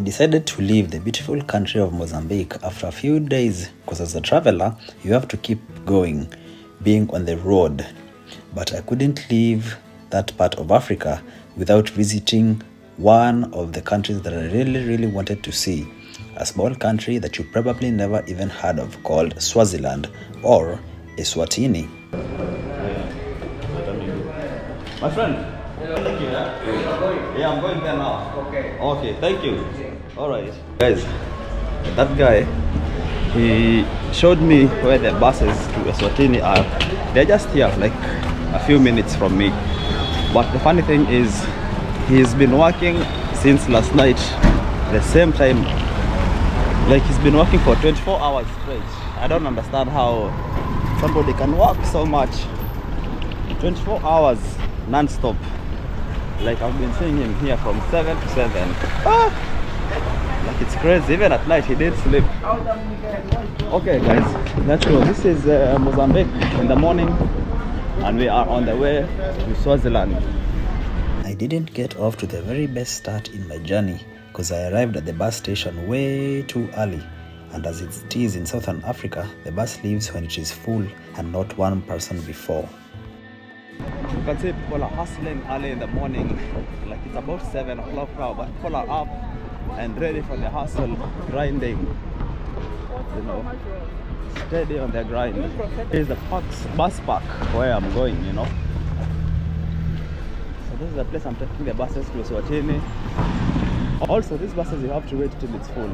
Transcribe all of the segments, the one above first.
decided to leave the beautiful country of Mozambique after a few days because as a traveler, you have to keep going, being on the road. But I couldn't leave that part of Africa without visiting one of the countries that I really wanted to see. A small country that you probably never even heard of called Swaziland or Eswatini. My friend. Thank you. Yeah, I'm going there now. Okay, thank you. Alright. Guys, that guy, he showed me where the buses to Eswatini are. They're just here, like a few minutes from me. But the funny thing is, he's been working since last night, the same time. Like he's been working for 24 hours straight. I don't understand how somebody can work so much. 24 hours non-stop. Like I've been seeing him here from 7 to 7. Like it's crazy. Even at night he did sleep. Okay guys, let's go. This is Mozambique in the morning and we are on the way to Swaziland. I didn't get off to the very best start in my journey because I arrived at the bus station way too early, and as it is in Southern Africa, the bus leaves when it is full and not one person before. You can see people are hustling early in the morning, like it's about 7 o'clock now, but people are up and ready for the hustle, grinding, you know, steady on their grind. Here's the bus park where I'm going, you know. So this is the place I'm taking the buses to Eswatini. Also, these buses you have to wait till it's full.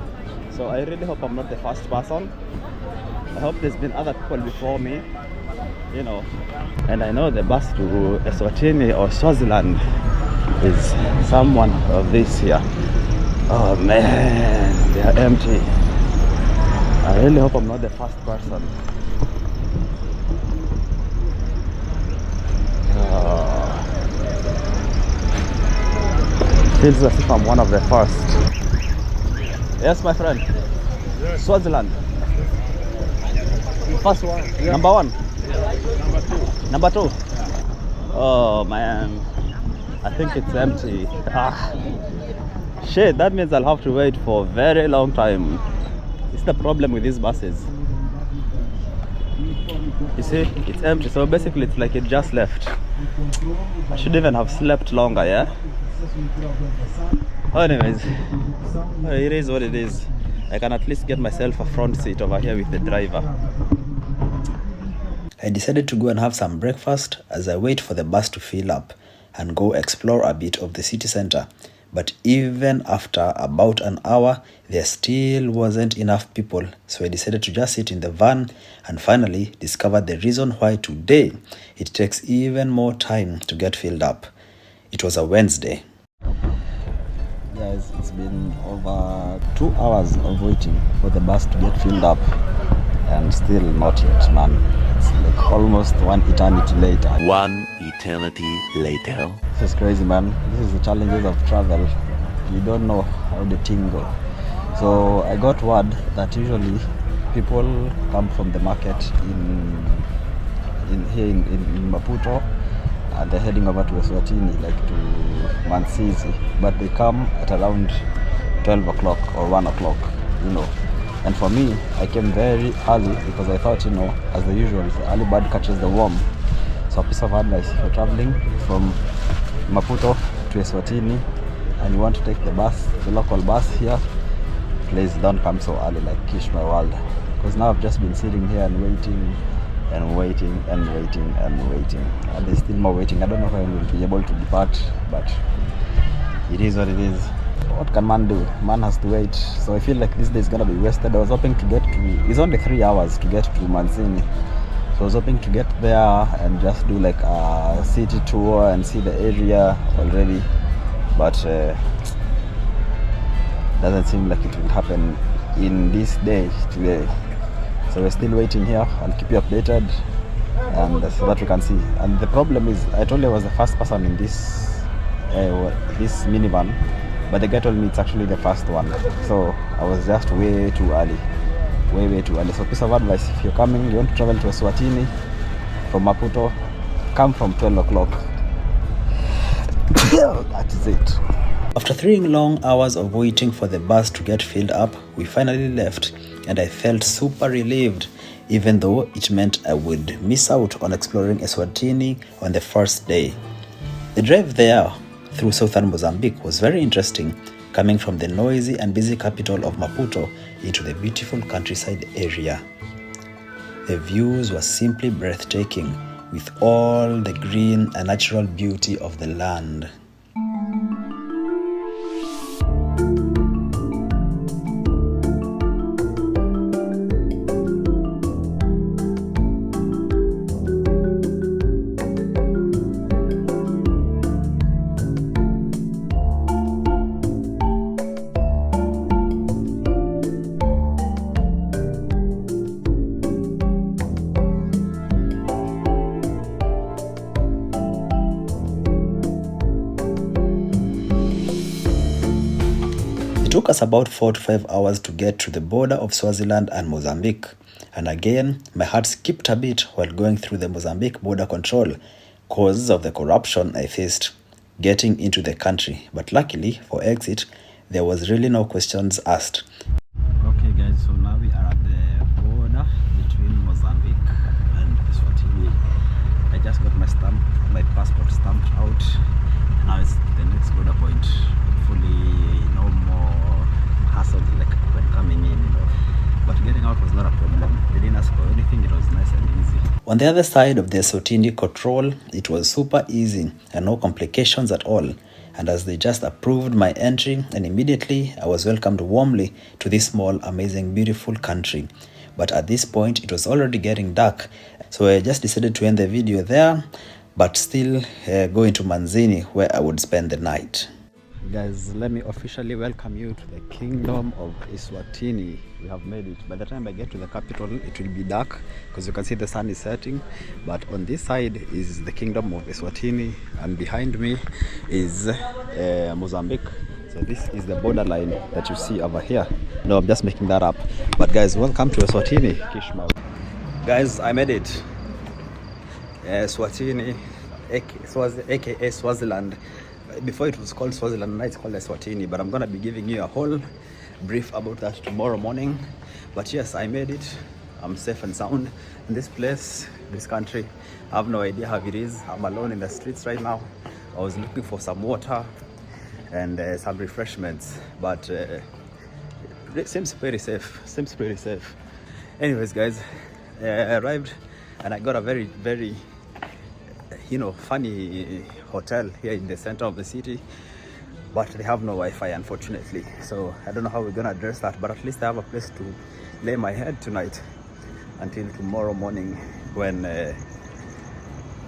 So I really hope I'm not the first person. I hope there's been other people before me, you know. And I know the bus to Eswatini or Swaziland is someone of this here. Oh man, they are empty. I really hope I'm not the first person. Feels as if I'm one of the first. Yes, my friend. Yes. Swaziland. First one. Yeah. Number one. Yeah. Number two. Oh man, I think it's empty. Shit, that means I'll have to wait for a very long time. It's the problem with these buses. You see, it's empty, so basically it's like it just left. I should even have slept longer, yeah? Anyways, it is what it is. I can at least get myself a front seat over here with the driver. I decided to go and have some breakfast as I wait for the bus to fill up and go explore a bit of the city center. But even after about an hour, there still wasn't enough people, so I decided to just sit in the van and finally discovered the reason why today it takes even more time to get filled up. It was a Wednesday. Guys, it's been over 2 hours of waiting for the bus to get filled up and still not yet, man. It's like almost one eternity later. One eternity later. This is crazy, man. This is the challenges of travel. You don't know how the thing goes. So I got word that usually people come from the market here in Maputo and they're heading over to Eswatini, like to Manzini, but they come at around 12 o'clock or 1 o'clock, you know. And for me, I came very early because I thought, you know, as the usual, the early bird catches the worm. So a piece of advice, if you're traveling from Maputo to Eswatini and you want to take the bus, the local bus here, please don't come so early like Kish my world. Because now I've just been sitting here and waiting and waiting and waiting and waiting. And there's still more waiting. I don't know if I will be able to depart, but it is what it is. What can man do? Man has to wait. So I feel like this day is gonna be wasted. I was hoping to get to, it's only 3 hours to get to Manzini. So I was hoping to get there and just do like a city tour and see the area already. But doesn't seem like it will happen in this day today. So we're still waiting here. I'll keep you updated and so that we can see. And the problem is, I told you I was the first person in this minivan, but the guy told me it's actually the first one. So I was just way too early. Way too early. So piece of advice, if you're coming, you want to travel to Eswatini from Maputo, come from 12 o'clock. That is it. After 3 long hours of waiting for the bus to get filled up, we finally left, and I felt super relieved, even though it meant I would miss out on exploring Eswatini on the first day. The drive there through southern Mozambique was very interesting, coming from the noisy and busy capital of Maputo into the beautiful countryside area. The views were simply breathtaking, with all the green and natural beauty of the land. It took us about 4 to 5 hours to get to the border of Swaziland and Mozambique. And again, my heart skipped a bit while going through the Mozambique border control because of the corruption I faced getting into the country. But luckily, for exit, there was really no questions asked. Okay guys, so now we are at the border between Mozambique and Eswatini. I just got my passport stamped out. Now it's the next border point. Hopefully no more hassles like when coming in, But getting out was not a problem. They didn't ask for anything, it was nice and easy. On the other side of the Eswatini control, it was super easy and no complications at all. And as they just approved my entry, and immediately I was welcomed warmly to this small, amazing, beautiful country. But at this point, it was already getting dark, so I just decided to end the video there, but still go into Manzini, where I would spend the night. Guys, let me officially welcome you to the kingdom of Eswatini. We have made it. By the time I get to the capital, it will be dark because you can see the sun is setting. But on this side is the kingdom of Eswatini, and behind me is Mozambique. So this is the borderline that you see over here. No, I'm just making that up. But guys, welcome to Eswatini. Kish. Guys, I made it. Eswatini, aka Swaziland. Before it was called Swaziland, now it's called Eswatini, but I'm gonna be giving you a whole brief about that tomorrow morning. But yes, I made it. I'm safe and sound in this place, this country. I have no idea how it is. I'm alone in the streets right now. I was looking for some water and some refreshments, but it seems pretty safe. Anyways guys, I arrived and I got a very funny hotel here in the center of the city, but they have no Wi-Fi, unfortunately. So I don't know how we're gonna address that, but at least I have a place to lay my head tonight until tomorrow morning when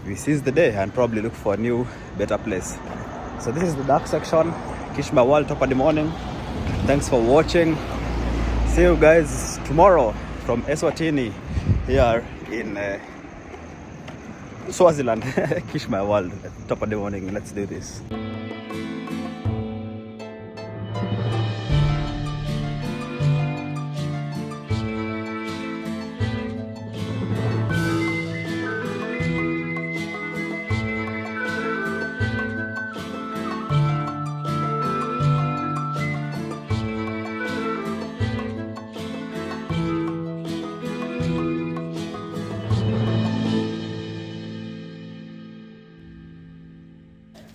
we seize the day and probably look for a new, better place. So this is the dark section. Kish my world, Toppa the morning. Thanks for watching. See you guys tomorrow from Eswatini here in Swaziland. Kish my world, Top of the morning. Let's do this.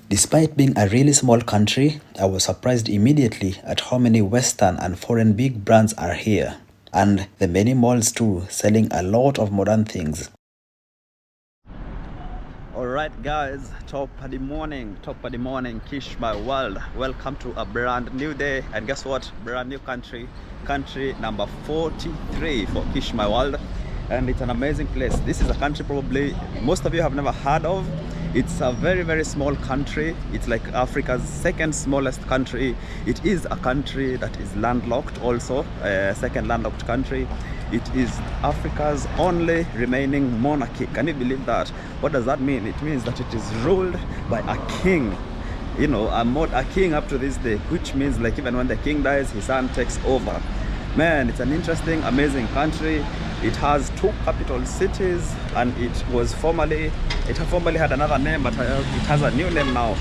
Despite being a really small country, I was surprised immediately at how many Western and foreign big brands are here, and the many malls too, selling a lot of modern things. Alright guys, top of the morning, Kish my world. Welcome to a brand new day, and guess what? Brand new country number 43 for Kish my world, and it's an amazing place. This is a country probably most of you have never heard of. It's a very small country. It's like Africa's second smallest country. It is a country that is landlocked also, second landlocked country. It is Africa's only remaining monarchy. Can you believe that? What does that mean? It means that it is ruled by a king. You know, a king up to this day, which means like even when the king dies, his son takes over. Man, it's an interesting, amazing country. It has 2 capital cities, and it formerly had another name, but it has a new name now.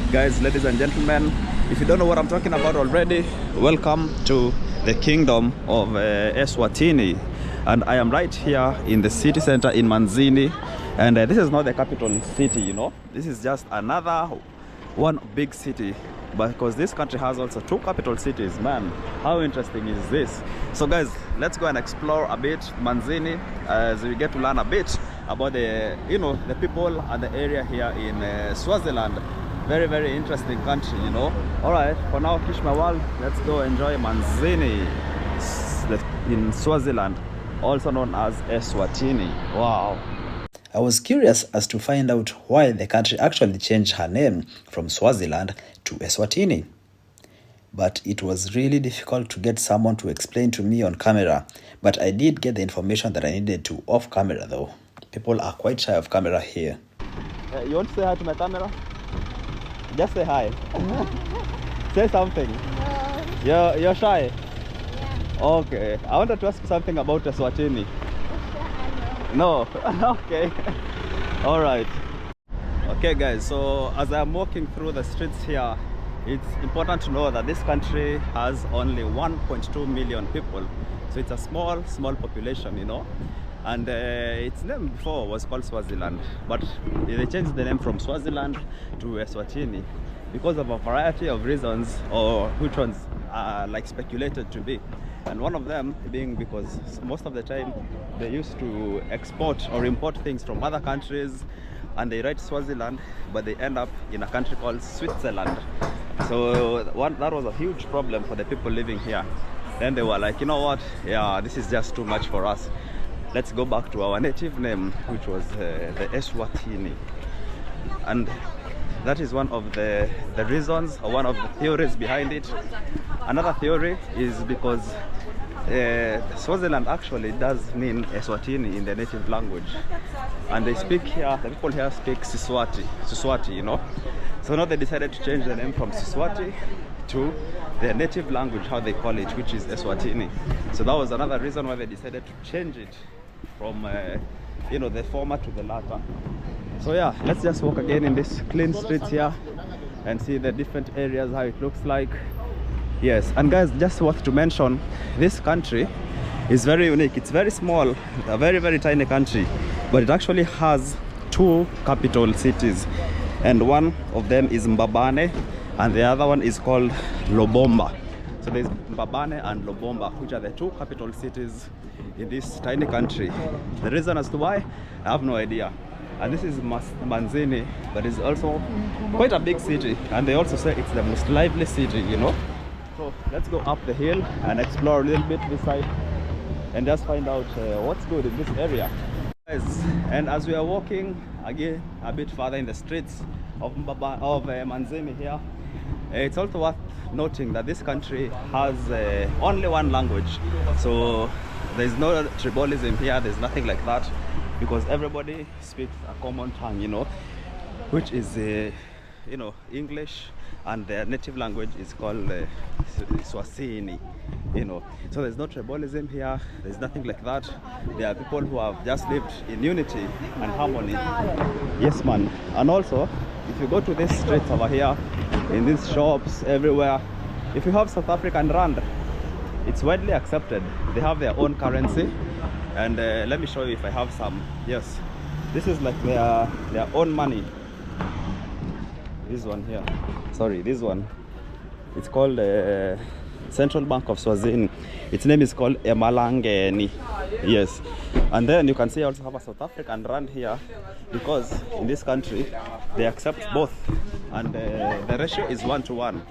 Guys, ladies and gentlemen, If you don't know what I'm talking about already, welcome to the kingdom of Eswatini. And I am right here in the city center in Manzini. And this is not the capital city, you know. This is just another one big city. But because this country has also 2 capital cities, man, how interesting is this? So guys, let's go and explore a bit Manzini as we get to learn a bit about the, you know, the people and the area here in Swaziland. Very, very interesting country, you know. All right, for now, Kish my world, let's go enjoy Manzini in Swaziland, also known as Eswatini. Wow. I was curious as to find out why the country actually changed her name from Swaziland to Eswatini. But it was really difficult to get someone to explain to me on camera. But I did get the information that I needed to off camera though. People are quite shy of camera here. You want to say hi to my camera? Just say hi. Say something. No. You're shy? Yeah. Okay. I wanted to ask you something about Eswatini. No. Okay. All right. Okay guys, so as I'm walking through the streets here, it's important to know that this country has only 1.2 million people. So it's a small population, you know. And its name before was called Swaziland, but they changed the name from Swaziland to Eswatini because of a variety of reasons, or which ones are like speculated to be. And one of them being because most of the time they used to export or import things from other countries, and they write Swaziland, but they end up in a country called Switzerland. So that was a huge problem for the people living here. Then they were like, you know what, yeah, this is just too much for us. Let's go back to our native name, which was the Eswatini. And that is one of the reasons, or one of the theories behind it. Another theory is because Swaziland actually does mean Eswatini in the native language. And they speak here, the people here speak Siswati, you know. So now they decided to change the name from Siswati to their native language, how they call it, which is Eswatini. So that was another reason why they decided to change it from you know, the former to the latter. So yeah, let's just walk again in this clean streets here and see the different areas, how it looks like. Yes, and guys, just worth to mention, this country is very unique. It's very small, a very, very tiny country, but it actually has 2 capital cities, and one of them is Mbabane and the other one is called Lobomba. So there's Mbabane and Lobomba, which are the 2 capital cities in this tiny country. The reason as to why, I have no idea. And this is Manzini, but it's also quite a big city, and they also say it's the most lively city, you know. So let's go up the hill and explore a little bit this side and just find out what's good in this area. Guys, and as we are walking again a bit further in the streets of Manzini here, it's also worth noting that this country has only one language. So there's no tribalism here, there's nothing like that, because everybody speaks a common tongue, you know, which is you know, English, and their native language is called Swahili, you know. So there's no tribalism here, there's nothing like that. There are people who have just lived in unity and harmony. Yes man. And also, if you go to these streets over here, in these shops everywhere, if you have South African rand, it's widely accepted. They have their own currency, and let me show you if I have some. Yes, this is like their own money. This one here, sorry, this one, it's called Central Bank of Swaziland. Its name is called Emalangeni. Yes, and then you can see I also have a South African rand here, because in this country they accept both, and the ratio is 1:1,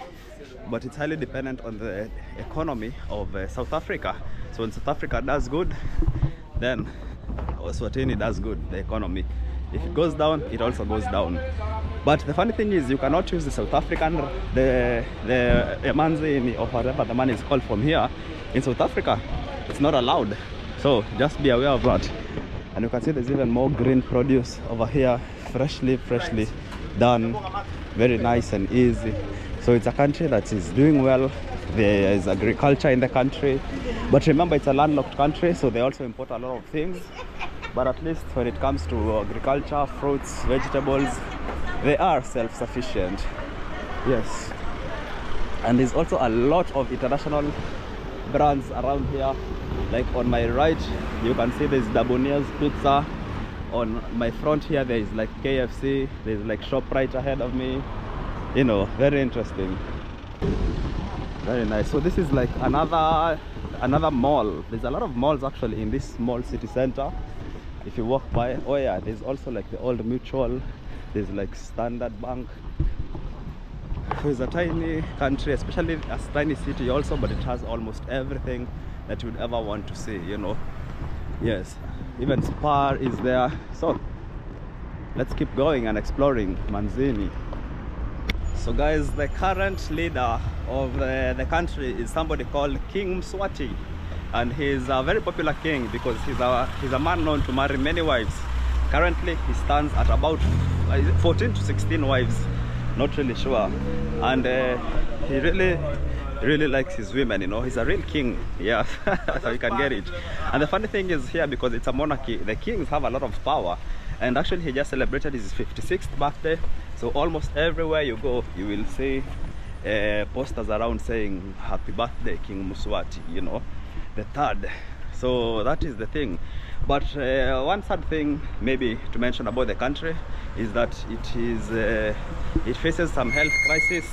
but it's highly dependent on the economy of South Africa. So when South Africa does good, then Eswatini does good, the economy. If it goes down, it also goes down. But the funny thing is, you cannot use the South African, the Manzini, or whatever the money is called from here in South Africa. It's not allowed. So just be aware of that. And you can see there's even more green produce over here, freshly done, very nice and easy. So it's a country that is doing well. There is agriculture in the country, but remember, it's a landlocked country, so they also import a lot of things. But at least when it comes to agriculture, fruits, vegetables, they are self-sufficient. Yes. And there's also a lot of international brands around here. Like on my right, you can see there's Dabonia's Pizza. On my front here, there is like KFC. There's like ShopRite ahead of me. You know, very interesting. Very nice. So this is like another mall. There's a lot of malls actually in this small city center. If you walk by, oh yeah, there's also like the Old Mutual. There's like Standard Bank. So it's a tiny country, especially a tiny city also, but it has almost everything that you would ever want to see, you know. Yes, even Spar is there. So let's keep going and exploring Manzini. So guys, the current leader of the country is somebody called King Mswati, and he's a very popular king because he's a man known to marry many wives. Currently he stands at about 14 to 16 wives, not really sure, and he really likes his women, you know. He's a real king, yeah. So you can get it. And the funny thing is here, because it's a monarchy, the kings have a lot of power. And actually he just celebrated his 56th birthday, so almost everywhere you go you will see posters around saying happy birthday King Mswati, you know, the third. So that is the thing. But one sad thing maybe to mention about the country is that it faces some health crisis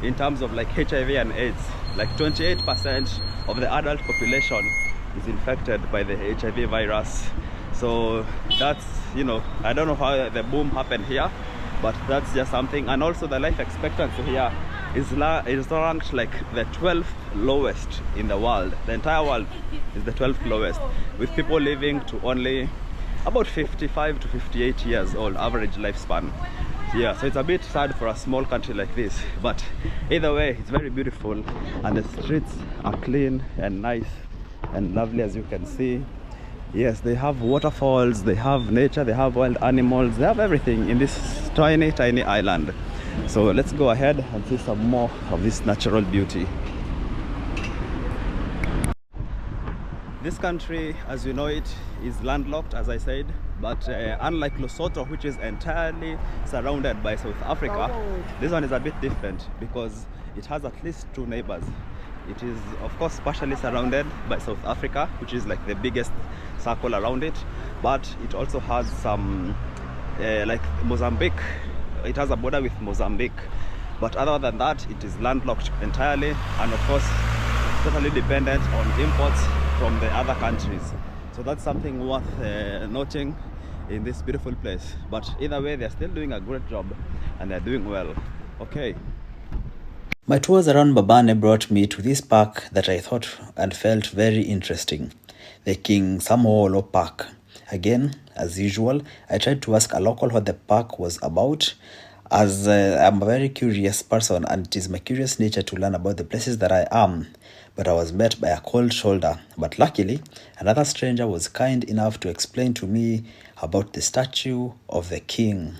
in terms of like HIV and AIDS. Like 28% of the adult population is infected by the HIV virus. So that's, you know, I don't know how the boom happened here, but that's just something. And also the life expectancy here is ranked like the 12th lowest in the world. The entire world is the 12th lowest, with people living to only about 55 to 58 years old average lifespan. Yeah, so it's a bit sad for a small country like this, but either way it's very beautiful, and the streets are clean and nice and lovely, as you can see. Yes, they have waterfalls, they have nature, they have wild animals, they have everything in this tiny island. So let's go ahead and see some more of this natural beauty. This country, as you know it, is landlocked, as I said, but unlike Lesotho, which is entirely surrounded by South Africa, this one is a bit different because it has at least two neighbors. It is of course partially surrounded by South Africa, which is like the biggest circle around it, but it also has some like Mozambique. It has a border with Mozambique, but other than that it is landlocked entirely, and of course totally dependent on imports from the other countries. So that's something worth noting in this beautiful place. But either way, they're still doing a great job and they're doing well. Okay. My tours around Mbabane brought me to this park that I thought and felt very interesting, the King Samoholo Park. Again, as usual, I tried to ask a local what the park was about, as I'm a very curious person and it is my curious nature to learn about the places that I am. But I was met by a cold shoulder. But luckily, another stranger was kind enough to explain to me about the statue of the king.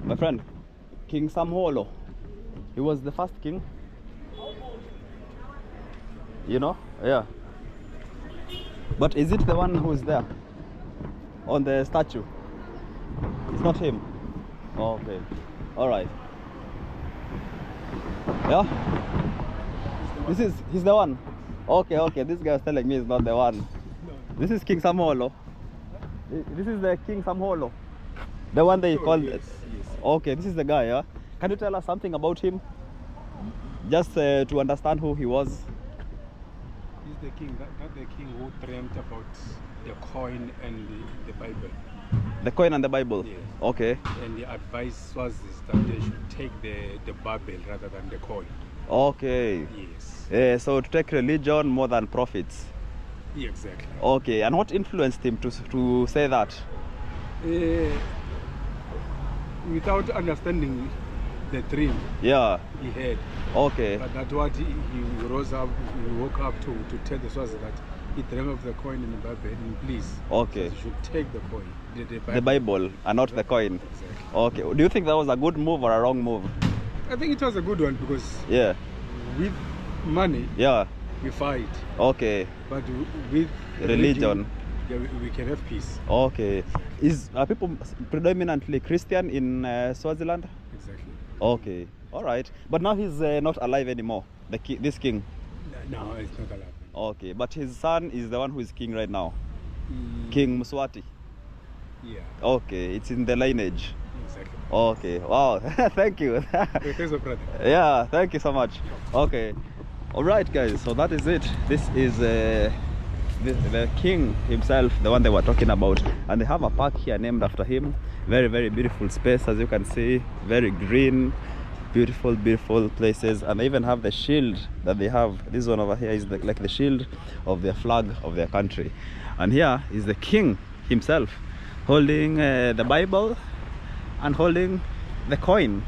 My friend, King Samoholo, he was the first king. You know? Yeah. But is it the one who is there on the statue? It's not him. Oh, okay. All right. Yeah. He's the one. Okay. This guy is telling me he's not the one. No. This is King Samoholo. This is the King Samoholo. The one they called. Yes. Okay, this is the guy. Yeah. Can you tell us something about him? Just to understand who he was. He's the king. That's the king who dreamt about the coin and the Bible. The coin and the Bible? Yes. Okay. And the advice was that they should take the Bible rather than the coin. Okay. Yes. So to take religion more than profits. Yeah, exactly. Okay. And what influenced him to say that? Without understanding the dream. Yeah. He had. Okay. But that's what he rose up, he woke up to tell the Swazi that he dreamed of the coin in the Bible, and please. Okay. So you should take the coin. The Bible and not the coin. Exactly. Okay. Do you think that was a good move or a wrong move? I think it was a good one because with money, we fight. Okay. But with religion, we can have peace. Okay. Are people predominantly Christian in Swaziland? Exactly. Okay. All right. But now he's not alive anymore. This king. No, it's not allowed. Okay, but his son is the one who is king right now. King Mswati. Yeah. Okay, it's in the lineage. Exactly. Okay, wow. Thank you. Thanks, brother. Yeah, thank you so much. Okay, all right, guys. So that is it. This is the king himself, the one they were talking about, and they have a park here named after him. Very, very beautiful space, as you can see. Very green. Beautiful, beautiful places, and they even have the shield that they have. This one over here is like the shield of their flag of their country, and here is the king himself holding the Bible and holding the coin.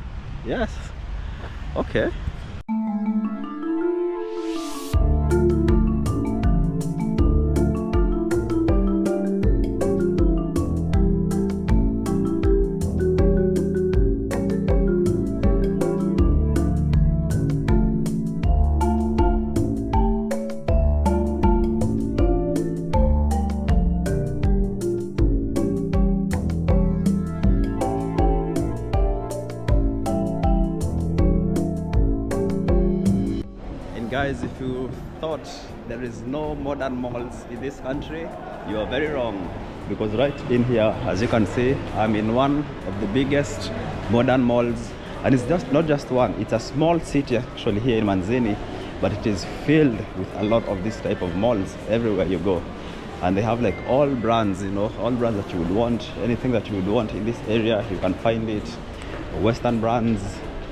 Yes. Okay. Guys, if you thought there is no modern malls in this country, you are very wrong, because right in here, as you can see, I'm in one of the biggest modern malls, and it's just not just one, it's a small city actually here in Manzini, but it is filled with a lot of this type of malls everywhere you go. And they have like all brands, you know, all brands that you would want. Anything that you would want in this area, you can find it. Western brands,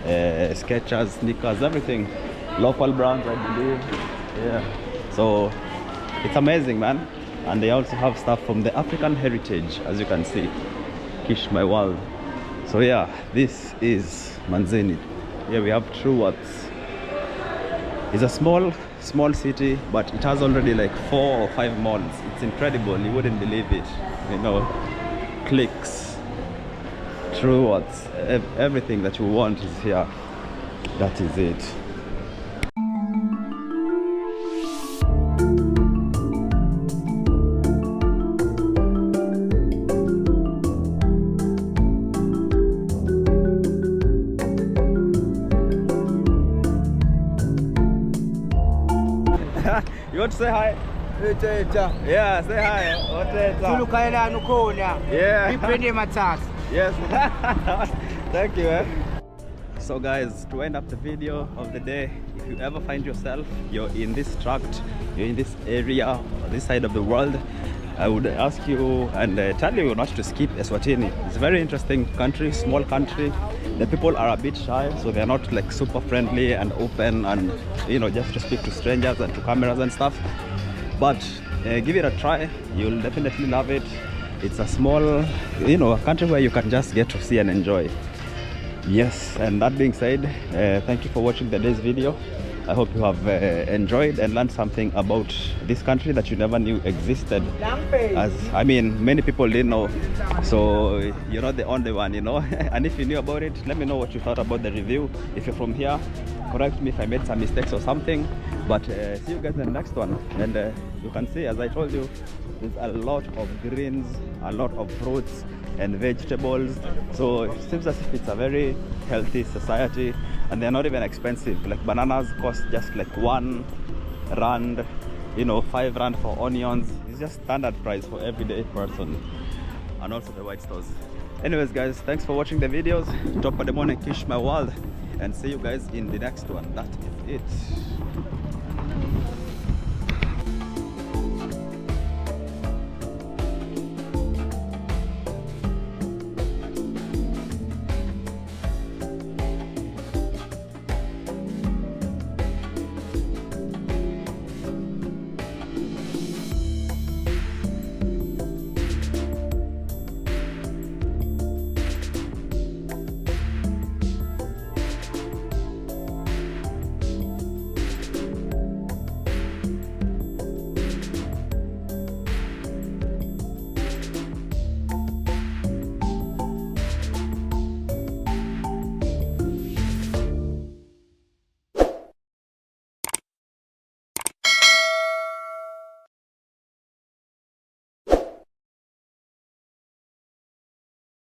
Skechers, sneakers, everything. Local brands, I believe. Yeah, so it's amazing, man. And they also have stuff from the African heritage, as you can see. Kish, my world. So yeah, this is Manzini. Here we have True Words. It's a small city, but it has already like 4 or 5 malls. It's incredible, you wouldn't believe it. You know, clicks, True Words, everything that you want is here. That is it. You want to say hi? Yeah, say hi. Yeah. Yes. Thank you. So guys, to end up the video of the day, if you ever find yourself, you're in this tract, you're in this area, this side of the world, I would ask you and tell you not to skip Eswatini. It's a very interesting country, small country. The people are a bit shy, so they're not like super friendly and open and, you know, just to speak to strangers and to cameras and stuff. But give it a try, you'll definitely love it. It's a small, you know, a country where you can just get to see and enjoy. Yes, and that being said, thank you for watching the day's video. I hope you have enjoyed and learned something about this country that you never knew existed. As I mean, many people didn't know, so you're not the only one, you know. And if you knew about it, let me know what you thought about the review. If you're from here, correct me if I made some mistakes or something. But see you guys in the next one. And you can see, as I told you, there's a lot of greens, a lot of fruits and vegetables, so it seems as if it's a very healthy society, and they're not even expensive. Like bananas cost just like 1 rand, you know, 5 rand for onions. It's just standard price for everyday person. And also the white stores. Anyways guys, thanks for watching the videos. Toppa the morning, Kish my world, and see you guys in the next one. That is it.